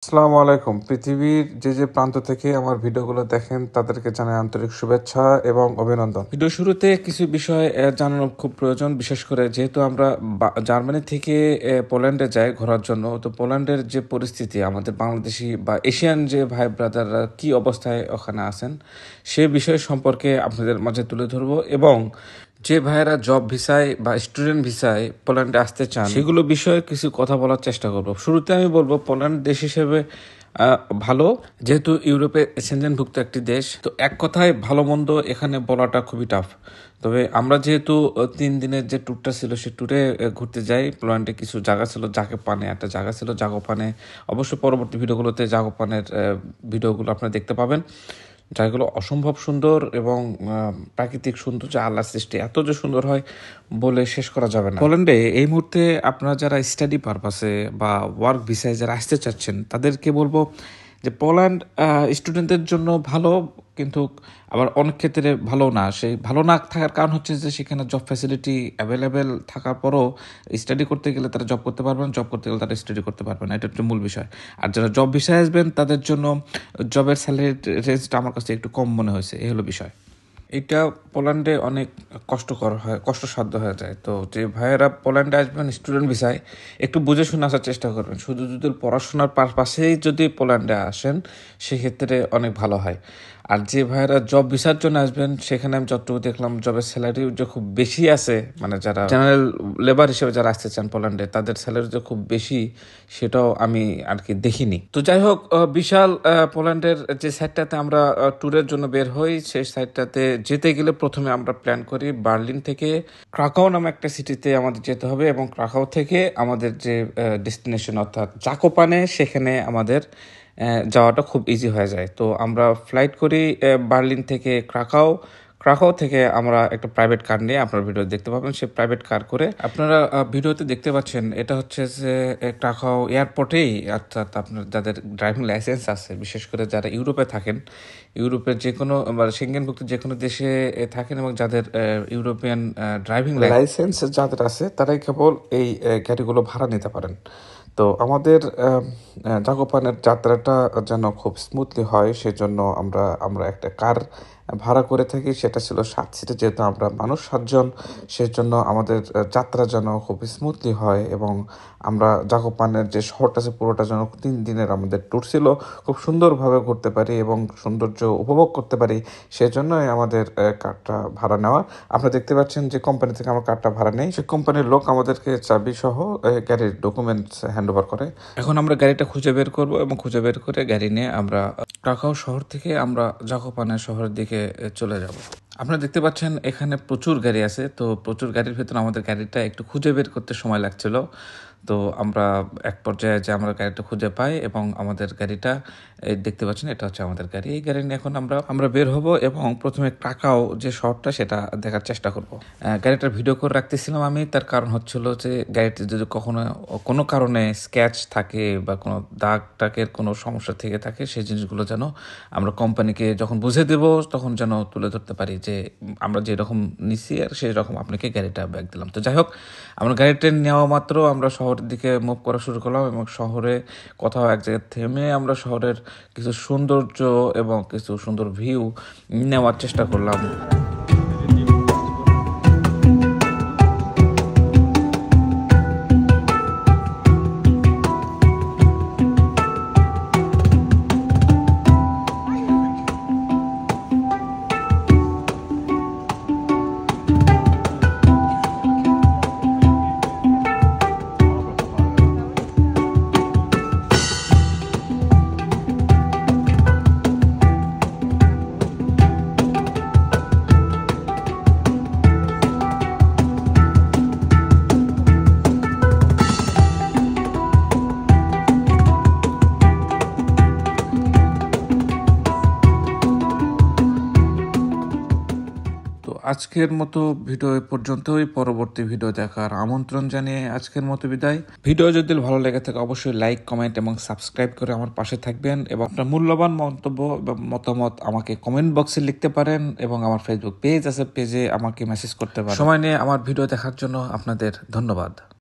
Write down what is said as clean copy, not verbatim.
আসসালামু আলাইকুম। পৃথিবীর যে প্রান্ত থেকে আমার ভিডিওগুলো দেখেন তাদেরকে জানাই আন্তরিক শুভেচ্ছা এবং অভিনন্দন। ভিডিও শুরুতে কিছু বিষয় জানানো খুব প্রয়োজন, বিশেষ করে যেহেতু আমরা জার্মানি থেকে পোল্যান্ডে যাই ঘোরার জন্য। তো পোল্যান্ডের যে পরিস্থিতি, আমাদের বাংলাদেশি বা এশিয়ান যে ভাই ব্রাদাররা কি অবস্থায় ওখানে আছেন সে বিষয় সম্পর্কে আপনাদের মাঝে তুলে ধরবো, এবং যে ভাইয়েরা জব ভিসায় বা স্টুডেন্ট ভিসায় পোল্যান্ডে আসতে চান সেগুলো বিষয়ে কিছু কথা বলার চেষ্টা করব। শুরুতে আমি বলবো পোল্যান্ড দেশ হিসেবে ভালো, যেহেতু ইউরোপে সেনজেনভুক্ত একটি দেশ। তো এক কথায় ভালো মন্দ এখানে বলাটা খুবই টাফ। তবে আমরা যেহেতু 3 দিনের যে ট্যুরটা ছিল সে ট্যুরে ঘুরতে যাই, পোল্যান্ডে কিছু জায়গা ছিল, জাগোপানে একটা জায়গা ছিল, জাগোপানে অবশ্য পরবর্তী ভিডিওগুলোতে জাগোপানের ভিডিওগুলো আপনারা দেখতে পাবেন। জায়গাগুলো অসম্ভব সুন্দর এবং প্রাকৃতিক সৌন্দর্য, আল্লাহ সৃষ্টি এত যে সুন্দর হয় বলে শেষ করা যাবে না। পোল্যান্ডে এই মুহূর্তে আপনারা যারা স্টাডি পারপাসে বা ওয়ার্ক ভিসায় যারা আসতে চাচ্ছেন তাদেরকে বলবো যে পোল্যান্ড স্টুডেন্টদের জন্য ভালো, কিন্তু আবার অনেক ক্ষেত্রে ভালো না। সেই ভালো না থাকার কারণ হচ্ছে যে সেখানে জব ফ্যাসিলিটি অ্যাভেলেবেল থাকার পরও স্টাডি করতে গেলে তারা জব করতে পারবেন, জব করতে গেলে তারা স্টাডি করতে পারবেন না, এটা হচ্ছে মূল বিষয়। আর যারা জব ভিসায় আসবেন তাদের জন্য জবের স্যালারি রেঞ্জটা আমার কাছে একটু কম মনে হয়েছে, এই হলো বিষয়। এটা পোল্যান্ডে অনেক কষ্টকর হয়, কষ্টসাধ্য হয়ে যায়। তো যে ভাইয়েরা পোল্যান্ডে আসবেন স্টুডেন্ট ভিসায় একটু বুঝে শুনে আসার চেষ্টা করবেন। শুধু যদি পড়াশোনার পাশাপাশি যদি পোল্যান্ডে আসেন সেক্ষেত্রে অনেক ভালো হয়। আর যে ভাইয়েরা জব ভিসার জন্য আসবেন সেখানে আমি যতটুকু দেখলাম জবের স্যালারি যে খুব বেশি আছে, মানে যারা জেনারেল লেবার হিসেবে যারা আসতে চান পোল্যান্ডে তাদের স্যালারি যে খুব বেশি সেটাও আমি আর কি দেখিনি। তো যাই হোক, বিশাল পোল্যান্ডের যে সাইডটাতে আমরা ট্যুরের জন্য বের হই সেই সাইডটাতে যেতে গেলে প্রথমে আমরা প্ল্যান করি বার্লিন থেকে ক্রাকাও নামে একটা সিটিতে আমাদের যেতে হবে, এবং ক্রাকাও থেকে আমাদের যে ডেস্টিনেশন অর্থাৎ জাকোপানে সেখানে আমাদের যাওয়াটা খুব ইজি হয়ে যায়। তো আমরা ফ্লাইট করি বার্লিন থেকে ক্রাকাও। ক্রাকাও থেকে আমরা একটা প্রাইভেট কার নিয়ে, আপনার ভিডিও দেখতে পাবেন, সেই প্রাইভেট কার করে আপনারা ভিডিওতে দেখতে পাচ্ছেন এটা হচ্ছে যে ক্রাকাও এয়ারপোর্টেই, অর্থাৎ আপনার যাদের ড্রাইভিং লাইসেন্স আছে, বিশেষ করে যারা ইউরোপে থাকেন, ইউরোপের যে কোনো সেঙ্গেনভুক্ত যে কোনো দেশে থাকেন এবং যাদের ইউরোপিয়ান ড্রাইভিং লাইসেন্স যাদের আছে তারাই কেবল এই গাড়িগুলো ভাড়া নিতে পারেন। তো আমাদের জাগোপানের যাত্রাটা যেন খুব স্মুথলি হয় সেজন্য আমরা একটা কার ভাড়া করে থাকি, সেটা ছিল 7 সিটের। যেহেতু আমরা মানুষ 7 জন, সেজন্য আমাদের যাত্রা যেন খুব স্মুথলি হয় এবং আমরা জাগোপানের যে শহরটা আছে পুরোটা যেন 3 দিনের আমাদের ট্যুর ছিল খুব সুন্দরভাবে ঘুরতে পারি এবং সৌন্দর্য উপভোগ করতে পারি, সেজন্যই আমাদের কারটা ভাড়া নেওয়া। আপনারা দেখতে পাচ্ছেন যে কোম্পানি থেকে আমরা কারটা ভাড়া নেই, সেই কোম্পানির লোক আমাদেরকে চাবি সহ গাড়ির ডকুমেন্টস হ্যান্ড ওভার করে। এখন আমরা গাড়িটা খুঁজে বের করব এবং খুঁজে বের করে গাড়ি নিয়ে আমরা ক্রাকাও শহর থেকে আমরা জাকোপানে শহরের দিকে চলে যাব। আপনারা দেখতে পাচ্ছেন এখানে প্রচুর গাড়ি আছে, তো প্রচুর গাড়ির ভেতরে আমাদের গাড়িটা একটু খুঁজে বের করতে সময় লাগছিল। তো আমরা এক পর্যায়ে যে আমরা গাড়িটা খুঁজে পাই এবং আমাদের গাড়িটা দেখতে পাচ্ছেন এটা হচ্ছে আমাদের গাড়ি। এই গাড়ি নিয়ে এখন আমরা বের হব এবং প্রথমে ক্রাকাও যে শহরটা সেটা দেখার চেষ্টা করব। গাড়িটার ভিডিও করে রাখতেছিলাম আমি, তার কারণ হচ্ছিল যে গাড়িতে যদি কখনো কোনো কারণে স্ক্র্যাচ থাকে বা কোনো দাগ টাগের কোনো সমস্যা থেকে থাকে সেই জিনিসগুলো যেন আমরা কোম্পানিকে যখন বুঝে দেব তখন যেন তুলে ধরতে পারি যে আমরা যেরকম নিছি আর সেই রকম আপনাকে গাড়িটা ব্যাক দিলাম। তো যাই হোক, আমরা গাড়িটা নেওয়া মাত্র আমরা শহরের দিকে মুভ করা শুরু করলাম এবং শহরে কোথাও এক জায়গায় থেমে আমরা শহরের কিছু সৌন্দর্য এবং কিছু সুন্দর ভিউ নেওয়ার চেষ্টা করলাম। আজকের মতো ভিডিও এ পর্যন্তই। পরবর্তী ভিডিও দেখার আমন্ত্রণ জানিয়ে আজকের মতো বিদায়। ভিডিও যদি ভালো লেগে থাকে অবশ্যই লাইক, কমেন্ট এবং সাবস্ক্রাইব করে আমার পাশে থাকবেন এবং আপনার মূল্যবান মন্তব্য এবং মতামত আমাকে কমেন্ট বক্সে লিখতে পারেন এবং আমার ফেসবুক পেজ আছে, পেজে আমাকে মেসেজ করতে পারেন। সময় নিয়ে আমার ভিডিও দেখার জন্য আপনাদের ধন্যবাদ।